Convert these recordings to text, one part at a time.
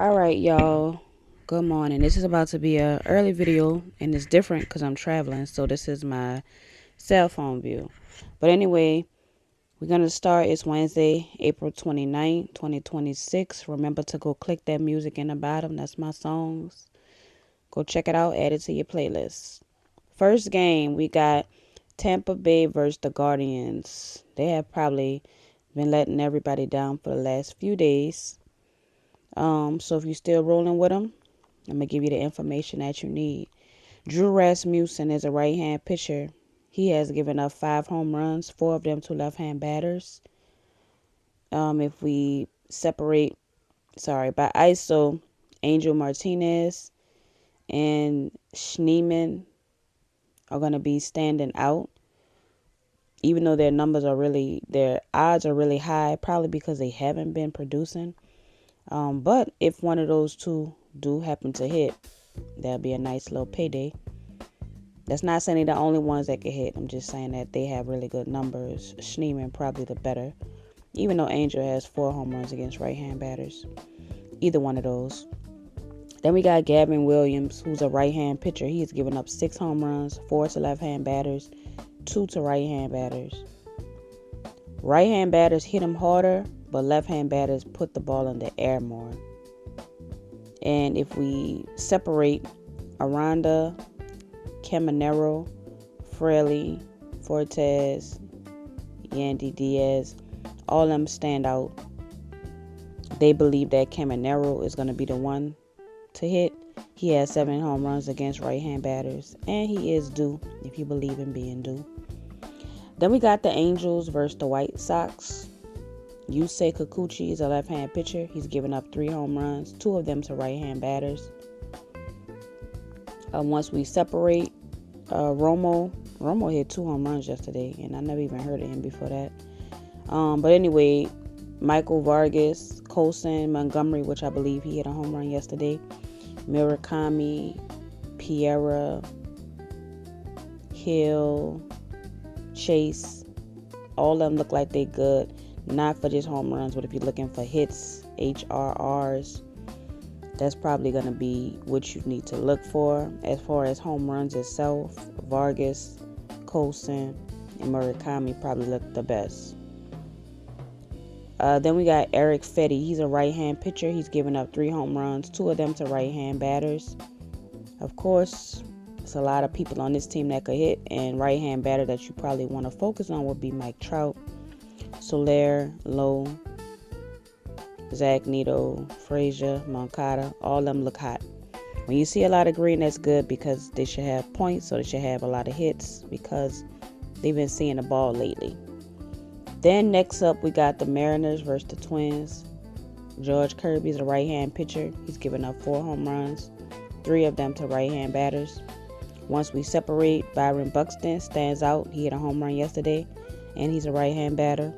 All right, y'all. Good morning. This is about to be a early video, and it's different because I'm traveling. So this is my cell phone view. But anyway, we're gonna start. It's Wednesday, April 29th, 2026. Remember to go click that music in the bottom. That's my songs. Go check it out. Add it to your playlist. First game, we got Tampa Bay versus the Guardians. They have probably been letting everybody down for the last few days. So if you're still rolling with them, I'm gonna give you the information that you need. Drew Rasmussen is a right-hand pitcher. He has given up 5 home runs, 4 of them to left-hand batters. If we separate, by ISO, Angel Martinez and Schneeman are gonna be standing out, even though their odds are really high, probably because they haven't been producing. But if one of those two do happen to hit, that'll be a nice little payday. That's not saying they're the only ones that can hit. I'm just saying that they have really good numbers. Schneeman probably the better, even though Angel has 4 home runs against right-hand batters. Either one of those. Then we got Gavin Williams, who's a right-hand pitcher. He has given up 6 home runs, 4 to left-hand batters, 2 to right-hand batters. Right-hand batters hit him harder, but left-hand batters put the ball in the air more. And if we separate Aranda, Caminero, Fraley, Fortes, Yandy Diaz, all of them stand out. They believe that Caminero is going to be the one to hit. He has 7 home runs against right-hand batters, and he is due, if you believe in being due. Then we got the Angels versus the White Sox. Yusei Kikuchi is a left-hand pitcher. He's given up 3 home runs, 2 of them to right-hand batters. Once we separate Romo hit 2 home runs yesterday, and I never even heard of him before that. But anyway, Michael Vargas, Colson, Montgomery, which I believe he hit a home run yesterday, Murakami, Piera, Hill, Chase, all of them look like they good. Not for just home runs, but if you're looking for hits, HRRs, that's probably going to be what you need to look for. As far as home runs itself, Vargas, Colson, and Murakami probably look the best. Then we got Eric Fetty. He's a right-hand pitcher. He's given up 3 home runs, 2 of them to right-hand batters. Of course, there's a lot of people on this team that could hit, and right-hand batter that you probably want to focus on would be Mike Trout, Soler, Lowe, Zach Neto, Frazier, Moncada. All of them look hot. When you see a lot of green, that's good because they should have points, so they should have a lot of hits because they've been seeing the ball lately. Then next up, we got the Mariners versus the Twins. George Kirby's a right-hand pitcher. He's given up 4 home runs, 3 of them to right-hand batters. Once we separate, Byron Buxton stands out. He hit a home run yesterday, and he's a right-hand batter.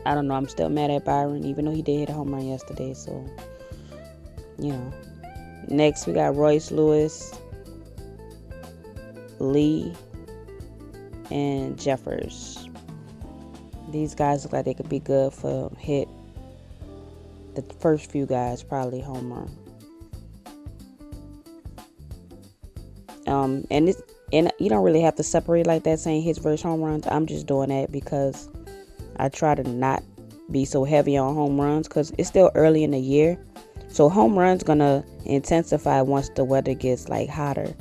I don't know. I'm still mad at Byron, even though he did hit a home run yesterday. So, Next, we got Royce Lewis, Lee, and Jeffers. These guys look like they could be good for hit. The first few guys probably home run. And you don't really have to separate like that, saying hits versus home runs. I'm just doing that because I try to not be so heavy on home runs because it's still early in the year. So home runs gonna intensify once the weather gets like hotter.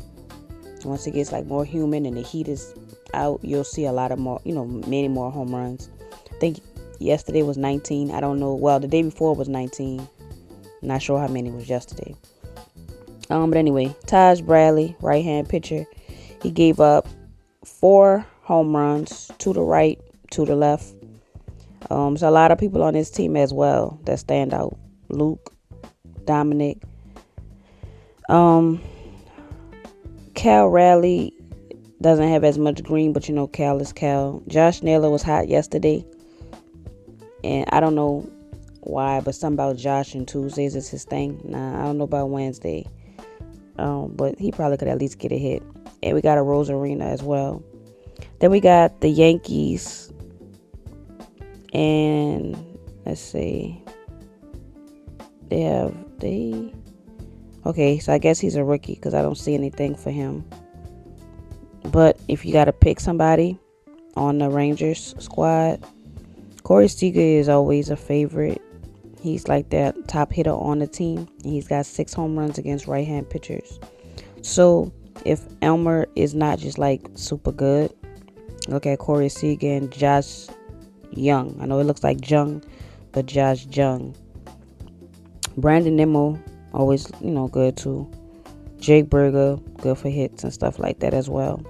Once it gets like more humid and the heat is out, you'll see a lot of more, many more home runs. I think yesterday was 19. I don't know. Well, the day before was 19. Not sure how many was yesterday. But anyway, Taj Bradley, right-hand pitcher. He gave up 4 home runs, 2 to right, 2 to left. So a lot of people on this team as well that stand out. Luke, Dominic, Cal Raleigh doesn't have as much green, but Cal is Cal. Josh Naylor was hot yesterday, and I don't know why, but something about Josh and Tuesdays is his thing. Nah, I don't know about Wednesday, but he probably could at least get a hit. And we got a Rosarina as well. Then we got the Yankees, and let's see, they have Okay, so I guess he's a rookie because I don't see anything for him. But if you got to pick somebody on the Rangers squad, Corey Seager is always a favorite. He's like that top hitter on the team, and he's got 6 home runs against right-hand pitchers. So if Elmer is not just like super good, look at Corey Seager and Josh Young. I know it looks like Jung, but Josh Jung. Brandon Nimmo, always, good too. Jake Berger, good for hits and stuff like that as well.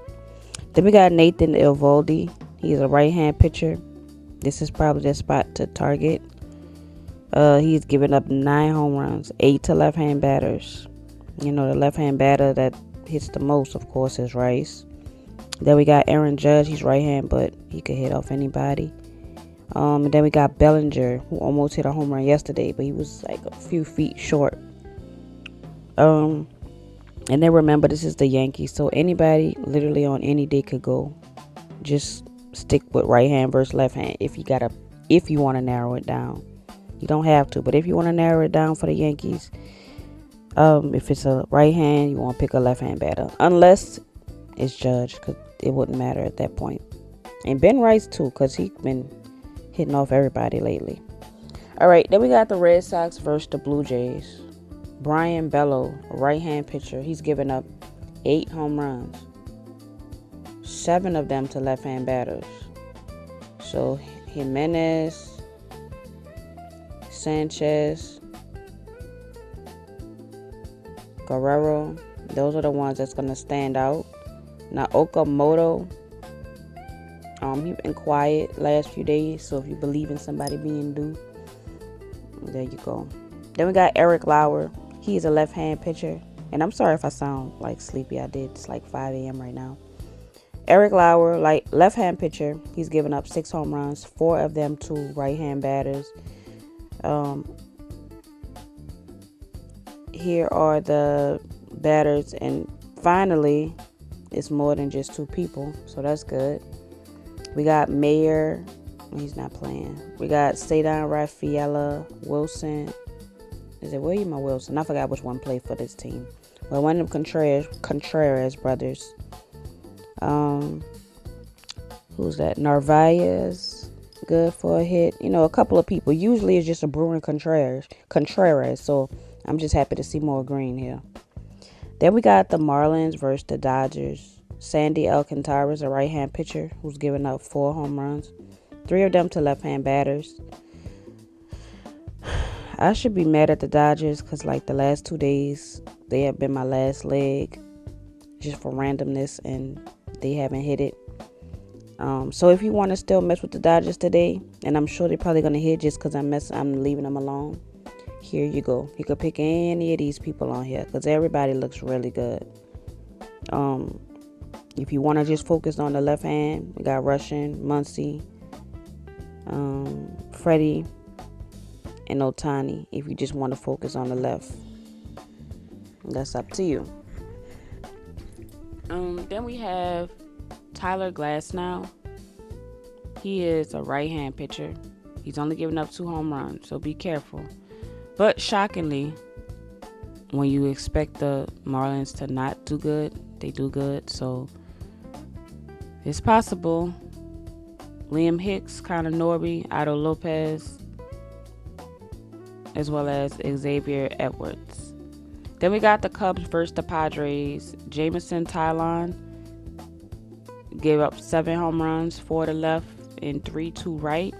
Then we got Nathan Eovaldi. He's a right-hand pitcher. This is probably the spot to target. He's given up 9 home runs, 8 to left-hand batters. The left-hand batter that hits the most, of course, is Rice. Then we got Aaron Judge. He's right-hand, but he could hit off anybody. And then we got Bellinger, who almost hit a home run yesterday, but he was like a few feet short. And then remember, this is the Yankees, so anybody literally on any day could go. Just stick with right hand versus left hand if you want to narrow it down. You don't have to, but if you want to narrow it down for the Yankees, if it's a right hand, you want to pick a left hand batter, unless it's Judge, because it wouldn't matter at that point. And Ben Rice too, because he's been hitting off everybody lately. All right, then we got the Red Sox versus the Blue Jays. Brian Bello, right-hand pitcher. He's given up 8 home runs, 7 of them to left-hand batters. So Jimenez, Sanchez, Guerrero, those are the ones that's going to stand out. Now Okamoto, he's been quiet last few days, so if you believe in somebody being due, there you go. Then we got Eric Lauer. He's a left-hand pitcher. And I'm sorry if I sound like sleepy. I did. It's like 5 a.m. right now. Eric Lauer, like left-hand pitcher. He's given up 6 home runs, 4 of them to right-hand batters. Here are the batters. And finally, it's more than just 2 people. So that's good. We got Mayer. He's not playing. We got Cedar Rafaela Wilson. Is it William or Wilson? I forgot which one played for this team. Well, one of them Contreras brothers. Who's that? Narvaez. Good for a hit. A couple of people. Usually it's just a Bruin Contreras. So I'm just happy to see more green here. Then we got the Marlins versus the Dodgers. Sandy Alcantara is a right-hand pitcher who's given up 4 home runs. 3 of them to left-hand batters. I should be mad at the Dodgers because like the last 2 days, they have been my last leg just for randomness and they haven't hit it. So if you want to still mess with the Dodgers today, and I'm sure they're probably going to hit just because I'm leaving them alone, here you go. You could pick any of these people on here because everybody looks really good. If you want to just focus on the left hand, we got Russian, Muncy, Freddie, and Otani. If you just want to focus on the left, that's up to you. Then we have Tyler Glasnow. He is a right-hand pitcher. He's only given up 2 home runs, so be careful. But shockingly, when you expect the Marlins to not do good, they do good. So it's possible. Liam Hicks, Connor Norby, Otto Lopez, as well as Xavier Edwards. Then we got the Cubs versus the Padres. Jameson Taillon gave up 7 home runs, 4 to left and 3 to right.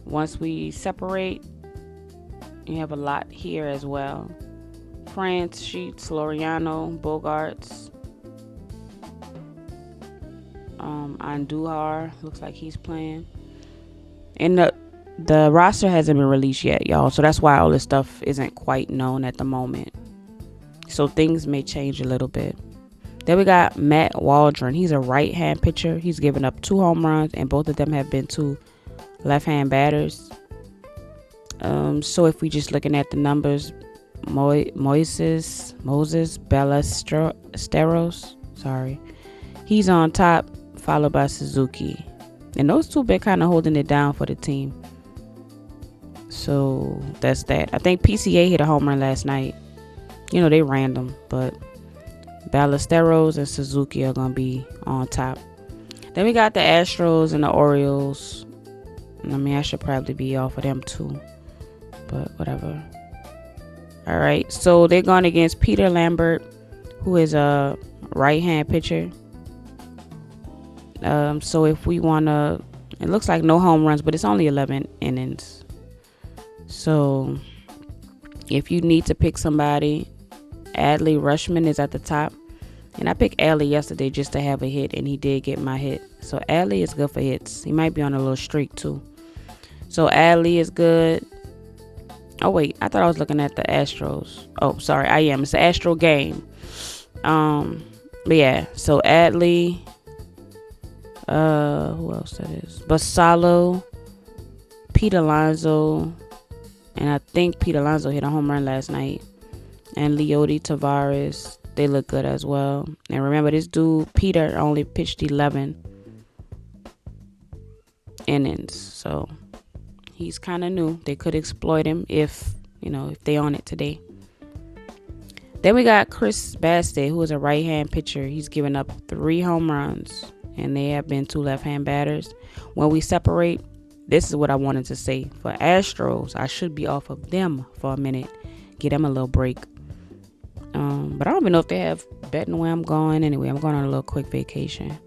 Once we separate, you have a lot here as well. France, Sheets, Laureano, Bogarts, Andujar, looks like he's playing. And the roster hasn't been released yet, y'all. So that's why all this stuff isn't quite known at the moment. So things may change a little bit. Then we got Matt Waldron. He's a right-hand pitcher. He's given up 2 home runs, and both of them have been to left-hand batters. So if we just looking at the numbers, Moses Ballesteros, he's on top, followed by Suzuki. And those 2 been kind of holding it down for the team. So that's that. I think PCA hit a home run last night. You know, they random, but Ballesteros and Suzuki are going to be on top. Then we got the Astros and the Orioles. I mean, I should probably be off of them too, but whatever. All right, so they're going against Peter Lambert, who is a right-hand pitcher. So if we want to, it looks like no home runs, but it's only 11 innings. So if you need to pick somebody, Adley Rushman is at the top. And I picked Adley yesterday just to have a hit, and he did get my hit. So Adley is good for hits. He might be on a little streak too. So Adley is good. Oh wait, I thought I was looking at the Astros. Oh, sorry, I am. It's the Astro game. But yeah, so Adley. Who else that is? Basallo, Pete Alonso, and I think Pete Alonso hit a home run last night. And Leody Tavares, they look good as well. And remember, this dude Peter only pitched 11 innings, so he's kind of new. They could exploit him if they on it today. Then we got Chris Bassett, who is a right-hand pitcher. He's given up 3 home runs, and they have been 2 left-hand batters. When we separate, this is what I wanted to say. For Astros, I should be off of them for a minute. Get them a little break. But I don't even know if they have betting where I'm going. Anyway, I'm going on a little quick vacation.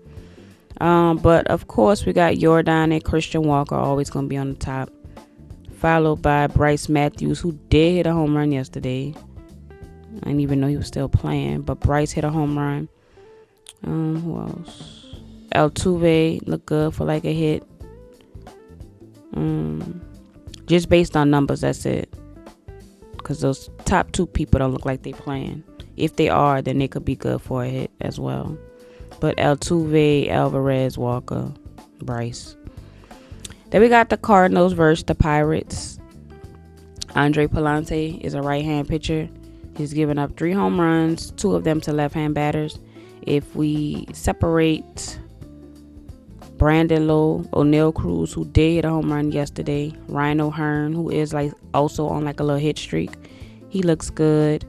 But of course, we got Jordan and Christian Walker always going to be on the top. Followed by Bryce Matthews, who did hit a home run yesterday. I didn't even know he was still playing, but Bryce hit a home run. Who else? Altuve looked good for like a hit. Just based on numbers, that's it. Because those top 2 people don't look like they playing. If they are, then they could be good for a hit as well. But Altuve, Alvarez, Walker, Bryce. Then we got the Cardinals versus the Pirates. Andre Palante is a right-hand pitcher. He's given up 3 home runs, 2 of them to left-hand batters. If we separate Brandon Lowe, O'Neal Cruz, who did hit a home run yesterday, Ryan O'Hearn, who is like also on like a little hit streak, he looks good.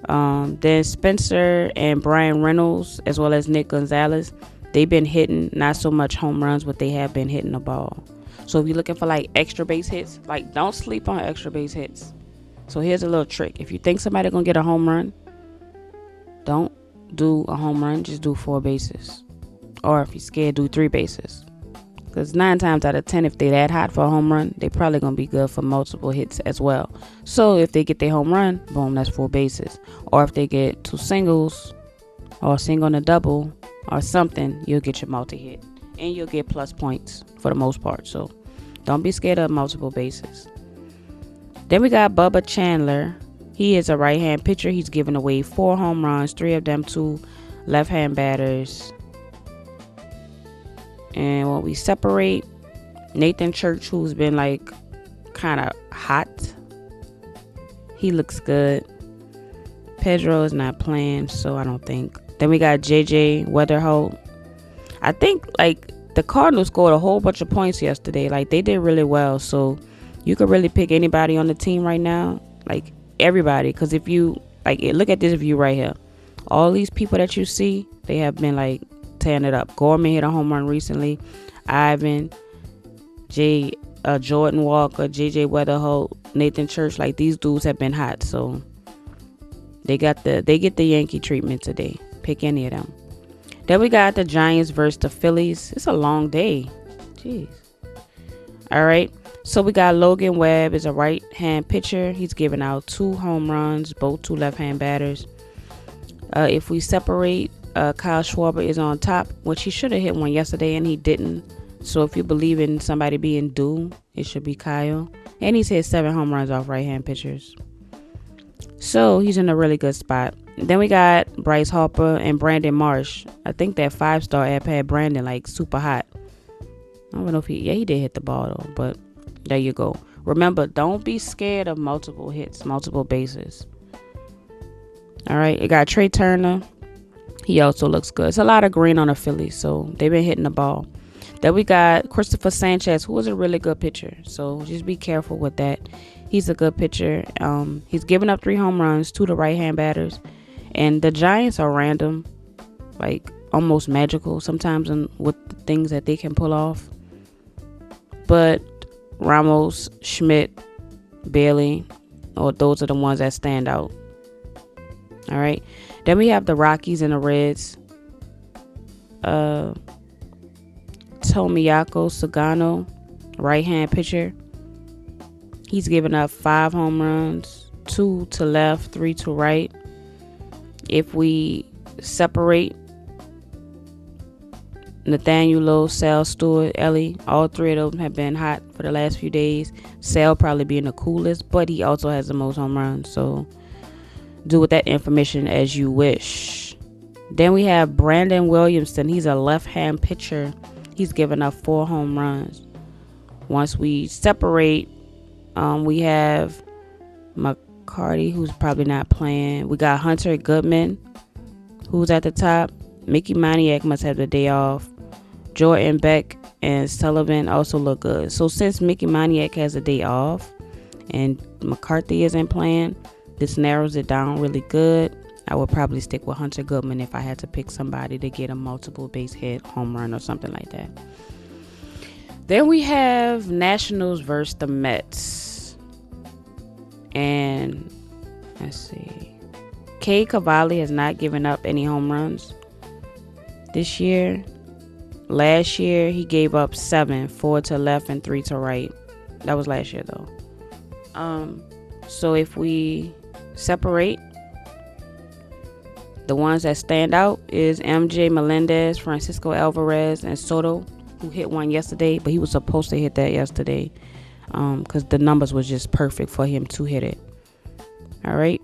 Then Spencer and Brian Reynolds, as well as Nick Gonzalez, they've been hitting not so much home runs, but they have been hitting the ball. So if you're looking for like extra base hits, like don't sleep on extra base hits. So here's a little trick. If you think somebody's gonna get a home run, don't do a home run, just do 4 bases. Or if you're scared, do 3 bases. Because 9 times out of 10, if they're that hot for a home run, they're probably going to be good for multiple hits as well. So if they get their home run, boom, that's 4 bases. Or if they get 2 singles, or a single and a double, or something, you'll get your multi-hit. And you'll get plus points for the most part. So don't be scared of multiple bases. Then we got Bubba Chandler. He is a right-hand pitcher. He's given away 4 home runs, 3 of them to left-hand batters. And when we separate, Nathan Church, who's been like kind of hot, he looks good. Pedro is not playing, so I don't think. Then we got JJ Weatherholt. I think like the Cardinals scored a whole bunch of points yesterday. Like they did really well, so you could really pick anybody on the team right now, like everybody. Because if you like, look at this view right here. All these people that you see, they have been like tearing it up. Gorman hit a home run recently. Ivan, Jordan Walker, JJ Weatherholt, Nathan Church, like these dudes have been hot. So they get the Yankee treatment today. Pick any of them. Then we got the Giants versus the Phillies. It's a long day. Jeez. All right. So we got Logan Webb is a right-hand pitcher. He's given out 2 home runs, both to left-hand batters. If we separate, Kyle Schwarber is on top, which he should have hit one yesterday and he didn't. So if you believe in somebody being due, it should be Kyle. And he's hit 7 home runs off right-hand pitchers. So he's in a really good spot. Then we got Bryce Harper and Brandon Marsh. I think that 5-star app had Brandon like super hot. I don't know if he did hit the ball though, but there you go. Remember, don't be scared of multiple hits, multiple bases. All right, you got Trey Turner. He also looks good. It's a lot of green on the Phillies, so they've been hitting the ball. Then we got Christopher Sanchez, who was a really good pitcher. So just be careful with that. He's a good pitcher. He's given up 3 home runs to the right-hand batters. And the Giants are random, like almost magical sometimes with the things that they can pull off. But Ramos, Schmidt, Bailey, those are the ones that stand out. All right. Then we have the Rockies and the Reds. Tomiyako Sagano, right-hand pitcher. He's given up 5 home runs, 2 to left, 3 to right. If we separate Nathaniel, Sal, Stewart, Ellie, all 3 of them have been hot for the last few days. Sal probably being the coolest, but he also has the most home runs. So do with that information as you wish. Then we have Brandon Williamson. He's a left-hand pitcher. He's given up 4 home runs. Once we separate, we have McCarty, who's probably not playing. We got Hunter Goodman, who's at the top. Mickey Moniak must have the day off. Jordan Beck and Sullivan also look good. So since Mickey Moniak has a day off and McCarthy isn't playing, this narrows it down really good. I would probably stick with Hunter Goodman if I had to pick somebody to get a multiple base hit, home run, or something like that. Then we have Nationals versus the Mets. And let's see. Kay Cavalli has not given up any home runs this year. Last year, he gave up 7, 4 to left and 3 to right. That was last year, though. So if we separate, the ones that stand out is MJ Melendez, Francisco Alvarez, and Soto, who hit one yesterday, but he was supposed to hit that yesterday because the numbers was just perfect for him to hit it. All right.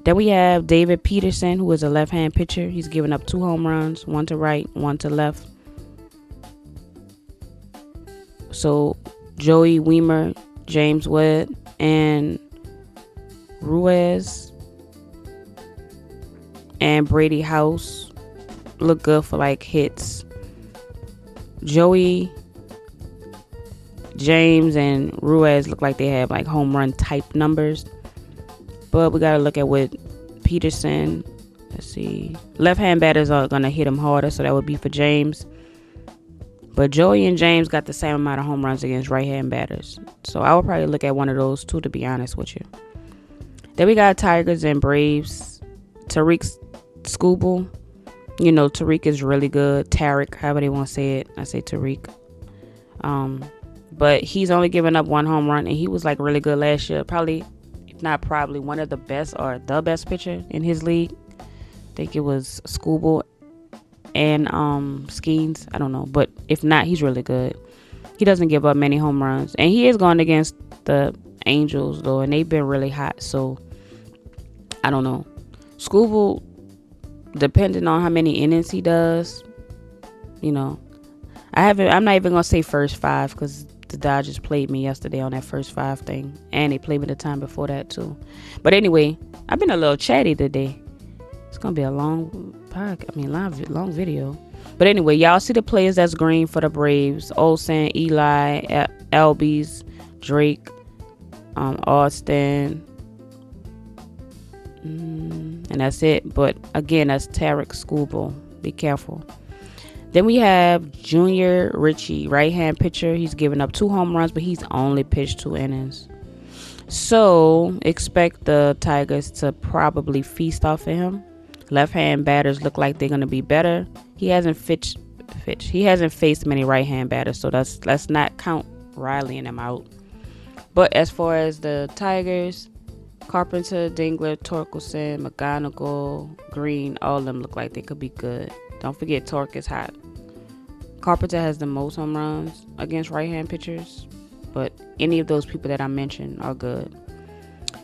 Then we have David Peterson, who is a left-hand pitcher. He's given up 2 home runs, 1 to right, 1 to left. So Joey Weimer, James Wood, and Ruiz and Brady House look good for like hits. Joey, James, and Ruiz look like they have like home run type numbers. But we got to look at what Peterson, let's see. Left-hand batters are going to hit him harder, so that would be for James. But Joey and James got the same amount of home runs against right-hand batters. So I would probably look at one of those two, to be honest with you. Then we got Tigers and Braves. Tariq Skubal. You know, Tariq is really good. Tariq, however they want to say it. I say Tariq. But he's only given up 1 home run, and he was like really good last year. Probably, if not probably, one of the best or the best pitcher in his league. I think it was Skubal and Skeens. I don't know. But if not, he's really good. He doesn't give up many home runs. And he is going against the Angels, though, and they've been really hot. So, I don't know. Skubal, depending on how many innings he does, you know, I'm not even gonna say first 5 because the Dodgers played me yesterday on that first 5 thing, and they played me the time before that too. But anyway, I've been a little chatty today. It's gonna be a long video. But anyway, y'all see the players that's green for the Braves: Olsen, Eli, Albies, Drake, Austin. And that's it. But again, that's Tariq Skubal. Be careful. Then we have Junior Richie, right-hand pitcher. He's given up 2 home runs, but he's only pitched 2 innings. So expect the Tigers to probably feast off of him. Left-hand batters look like they're gonna be better. He hasn't He hasn't faced many right-hand batters, so let's not count Riley and them out. But as far as the Tigers, Carpenter, Dingler, Torkelson, McGonigal, Green, all of them look like they could be good. Don't forget Torque is hot. Carpenter has the most home runs against right-hand pitchers, but any of those people that I mentioned are good.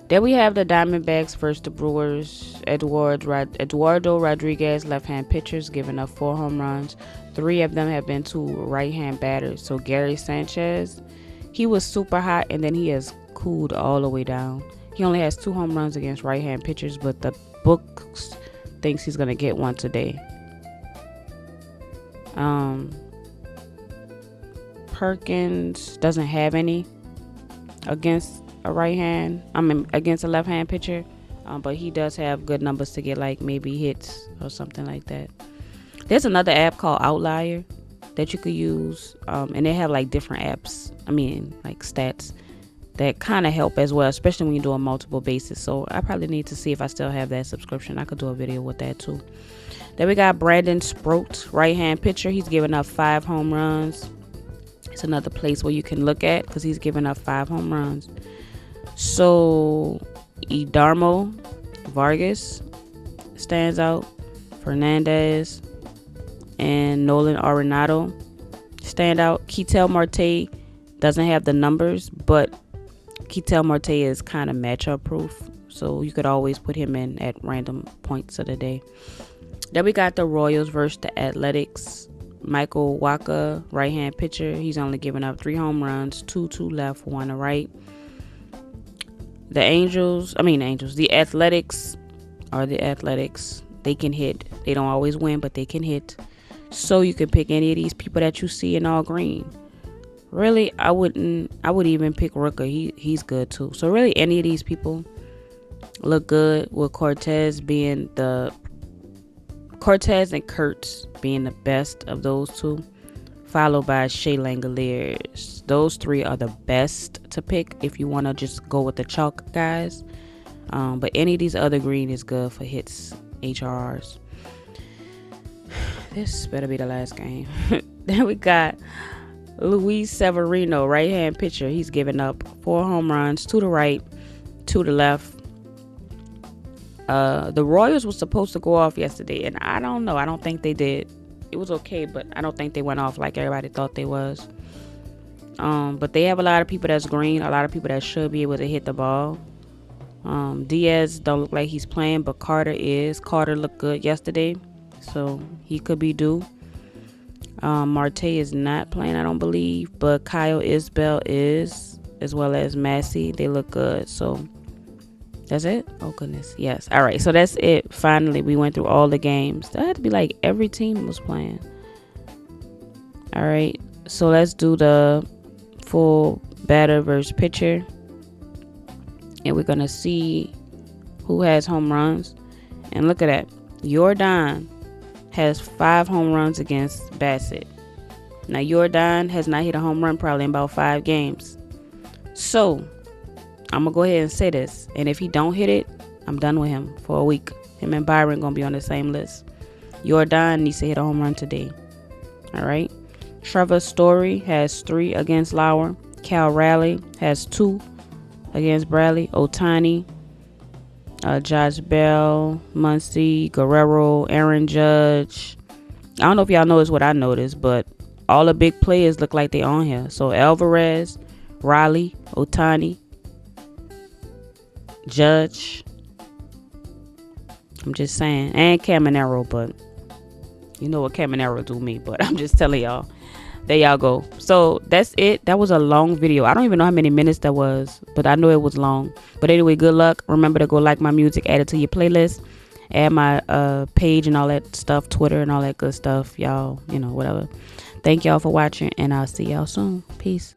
Then we have the Diamondbacks versus the Brewers. Eduardo Rodriguez, left-hand pitchers, giving up 4 home runs. 3 of them have been to right-hand batters. So Gary Sanchez, he was super hot, and then he has cooled all the way down. He only has 2 home runs against right-hand pitchers, but the books thinks he's going to get one today. Perkins doesn't have any against a right hand. Against a left hand pitcher. But he does have good numbers to get like maybe hits or something like that. There's another app called Outlier that you could use, and they have like different apps. Like stats that kind of help as well, especially when you're doing multiple bases. So I probably need to see if I still have that subscription. I could do a video with that too. Then we got Brandon Sproat, right hand pitcher. He's giving up 5 home runs. It's another place where you can look at because he's giving up 5 home runs. So Edarmo Vargas stands out. Fernandez and Nolan Arenado stand out. Ketel Marte doesn't have the numbers, but Ketel Marte is kind of matchup proof, so you could always put him in at random points of the day. Then we got the Royals versus the Athletics. Michael Wacha, right hand pitcher. He's only giving up 3 home runs, 2 left, 1 to right. The Athletics are the Athletics. They can hit. They don't always win, but they can hit. So you can pick any of these people that you see in all green. Really, I would even pick Rooker. He's good too. So really, any of these people look good, with Cortez and Kurtz being the best of those two, followed by Shea Langoliers. Those 3 are the best to pick if you want to just go with the chalk guys. But any of these other green is good for hits, HRRs. This better be the last game. Then we got Luis Severino, right hand pitcher. He's giving up 4 home runs, 2 to right, 2 to left. The Royals were supposed to go off yesterday, and I don't know. I don't think they did. It was okay, but I don't think they went off like everybody thought they was. But they have a lot of people that's green, a lot of people that should be able to hit the ball. Diaz don't look like he's playing, but Carter is. Carter looked good yesterday, so he could be due. Marte is not playing, I don't believe, but Kyle Isbell is, as well as Massey. They look good. So that's it. Oh goodness, yes. All right, so that's it. Finally, we went through all the games. That had to be like every team was playing. All right, so let's do the full batter versus pitcher, and we're gonna see who has home runs. And look at that, Jordan has 5 home runs against Bassett. Now Jordan has not hit a home run probably in about 5 games. So I'm gonna go ahead and say this, and if he don't hit it, I'm done with him for a week. Him and Byron gonna be on the same list. Jordan needs to hit a home run today. All right. Trevor Story has 3 against Lauer. Cal Raleigh has 2 against Bradley. Otani, Josh Bell, Muncy, Guerrero, Aaron Judge. I don't know if y'all noticed what I noticed, but all the big players look like they on here. So Alvarez, Raleigh, Otani, Judge. I'm just saying. And Caminero, but you know what Caminero do me, but I'm just telling y'all. There y'all go. So that's it. That was a long video. I don't even know how many minutes that was, but I know it was long. But anyway, good luck. Remember to go like my music, add it to your playlist, add my page and all that stuff, Twitter and all that good stuff. Y'all, whatever. Thank y'all for watching, and I'll see y'all soon. Peace.